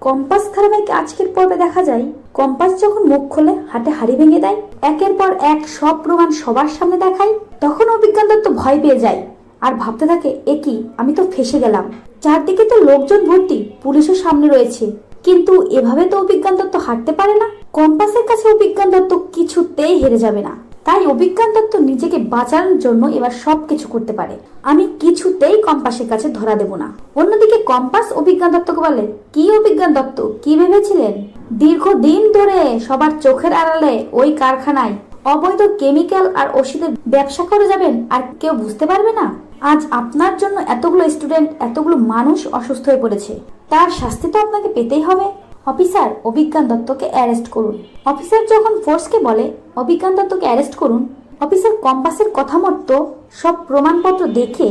Compass ধারাবাহিকে আজকের পর্বে দেখা যায় কম্পাস যখন মুখ খোলে হাতে হাড়ি ভেঙে দেয়, একের পর এক সব প্রমাণ সবার সামনে দেখায়। তখন অভিজ্ঞান দত্ত ভয় পেয়ে যায় আর ভাবতে থাকে, কি আমি তো ফেসে গেলাম। চারদিকে তো লোকজন ভর্তি, পুলিশও সামনে রয়েছে, কিন্তু এভাবে তো অভিজ্ঞান দত্ত হারতে পারে না। কম্পাসের কাছে অভিজ্ঞান দত্ত কিছুতেই হেরে যাবে না। তাই অভিজ্ঞান দত্ত নিজেকে বাঁচানোর জন্য এবার সবকিছু করতে পারে। আমি কিছুতেই কম্পাসের কাছে ধরা দেব না। অন্যদিকে কম্পাস অভিজ্ঞান দত্তকে বলে, কি অভিজ্ঞান দত্ত, কি ভেবেছিলেন দীর্ঘদিন ধরে সবার চোখের আড়ালে ওই কারখানায় অবৈধ কেমিক্যাল আর ওষুধের ব্যবসা করে যাবেন আর কেউ বুঝতে পারবে না? আজ আপনার জন্য এতগুলো স্টুডেন্ট, এতগুলো মানুষ অসুস্থ হয়ে পড়েছে, তার শাস্তি তো আপনাকে পেতেই হবে। অফিসার, অভিজ্ঞান দত্তকে অ্যারেস্ট করুন। অফিসার যখন ফোর্সকে বলে অভিজ্ঞান দত্তকে অ্যারেস্ট করুন, অফিসার কম্পাসের কথা মতো সব প্রমাণপত্র দেখে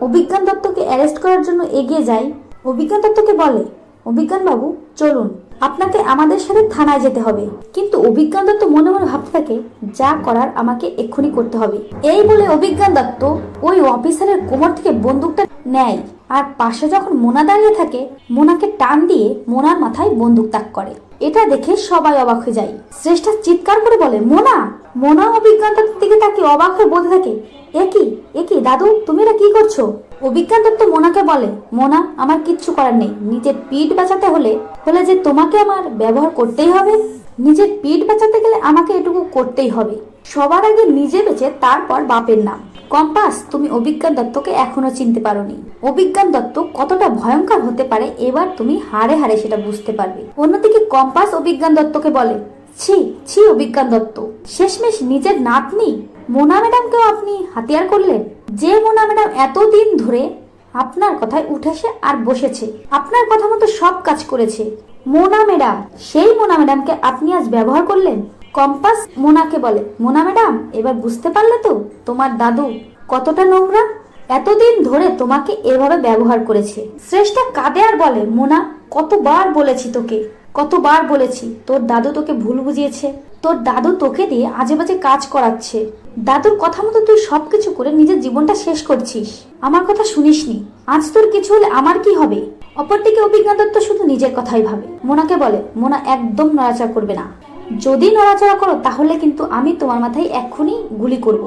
অভিজ্ঞান দত্তকে অ্যারেস্ট করার জন্য এগিয়ে যায়। অভিজ্ঞান দত্তকে বলে, অভিজ্ঞান বাবু চলুন, আপনাকে আমাদের সাথে থানায় যেতে হবে। কিন্তু অভিজ্ঞান দত্ত মনে মনে ভাবতে থাকে, যা করার আমাকে এক্ষুনি করতে হবে। এই বলে অভিজ্ঞান দত্ত ওই অফিসারের কোমর থেকে বন্দুকটা নেয় আর পাশে যখন মোনা দাঁড়িয়ে থাকে, মোনাকে টান দিয়ে মোনার মাথায় বন্দুক তাক করে। এটা দেখে সবাই অবাক হয়ে যায়। শ্রেষ্ঠা চিৎকার করে বলে, মোনা। মোনা অভিজ্ঞান দত্তের দিকে তাকে অবাক হয়ে বলতে থাকে, একই দাদু, তুমি এটা কি করছো? অভিজ্ঞান দত্ত মোনাকে বলে, মোনা, আমার কিচ্ছু করার নেই। নিজের পিঠ বাঁচাতে হলে যে তোমাকে আমার ব্যবহার করতেই হবে। নিজের পিঠ বাঁচাতে গেলে আমাকে এটুকু করতেই হবে। সবার আগে নিজে বেঁচে তারপর বাপের নাম। কম্পাস, তুমি অভিজ্ঞান দত্তকে এখনো চিনতে পারোনি। অভিজ্ঞান দত্ত কতটা ভয়ঙ্কর হতে পারে এবার তুমি হাড়ে হাড়ে সেটা বুঝতে পারবে। অন্যদিকে কম্পাস অভিজ্ঞান দত্তকে বলে, ছি অভিজ্ঞান দত্ত, শেষমেশ নিজের নাতনি মোনা ম্যাডামকেও আপনি হাতিয়ার করলেন। যে মোনা ম্যাডাম এতদিন ধরে আপনার কথায় উঠেছে আর বসেছে, আপনার কথা মতো সব কাজ করেছে, মোনা ম্যাডাম, সেই মোনা ম্যাডামকে আপনি আজ ব্যবহার করলেন। কম্পাস মোনাকে বলে, মোনা ম্যাডাম, এবার বুঝতে পারলে তো তোমার দাদু কতটা নোংরা? এতদিন ধরে তোমাকে এভাবে ব্যবহার করেছে। শ্রেষ্ঠা কাঁদে আর বলে, মোনা, কতবার বলেছি তোর দাদু তোকে ভুল বুঝিয়েছে। তোর দাদু তোকে দিয়ে আজে বাজে কাজ করাচ্ছে। দাদুর কথা মতো তুই সবকিছু করে নিজের জীবনটা শেষ করছিস। আমার কথা শুনিসনি। আজ তোর কিছু হলে আমার কি হবে? অপরদিকে অভিজ্ঞান দত্ত শুধু নিজের কথাই ভাবে। মোনাকে বলে, মোনা, একদম নড়াচড়া করবে না। যদি নড়াচড়া করো তাহলে কিন্তু আমি তোমার মাথায় এক্ষুনি গুলি করব।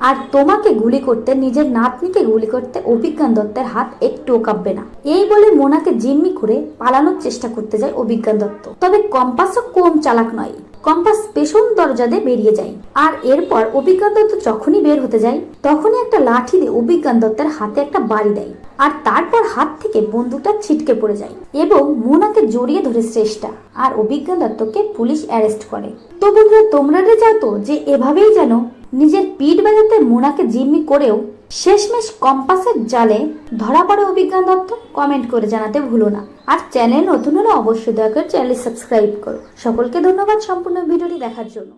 আর তোমাকে গুলি করতে, নিজের নাতনিকে গুলি করতে অভিজ্ঞান দত্তের হাত একটুও কাঁপবে না। এই বলে মোনাকে জিম্মি করে পালানোর চেষ্টা করতে যায় অভিজ্ঞান দত্ত। তবে কম্পাসও কম চালাক নয়। কম্পাস পেছন দরজা দিয়ে বেরিয়ে যায়। আর এরপর অভিজ্ঞান দত্ত যখনই বের হতে যায়, তখনই একটা লাঠি দিয়ে অভিজ্ঞান দত্তের হাতে একটা বাড়ি দেয়। আর তারপর হাত থেকে বন্দুকটা ছিটকে পড়ে যায় এবং মোনাকে জড়িয়ে ধরে শ্রেষ্ঠা আর অভিজ্ঞান দত্তকে পুলিশ অ্যারেস্ট করে। তো বন্ধুরা, তোমরা জানো যে এভাবেই যেন নিজের পিঠ বাজাতে মোনাকে জিম্মি করেও শেষমেশ কম্পাসের জালে ধরা পড়ে অভিজ্ঞান দত্ত। কমেন্ট করে জানাতে ভুলো না। আর চ্যানেল নতুন হলে অবশ্যই দয়া করে চ্যানেল সাবস্ক্রাইব করো। সকলকে ধন্যবাদ সম্পূর্ণ ভিডিওটি দেখার জন্য।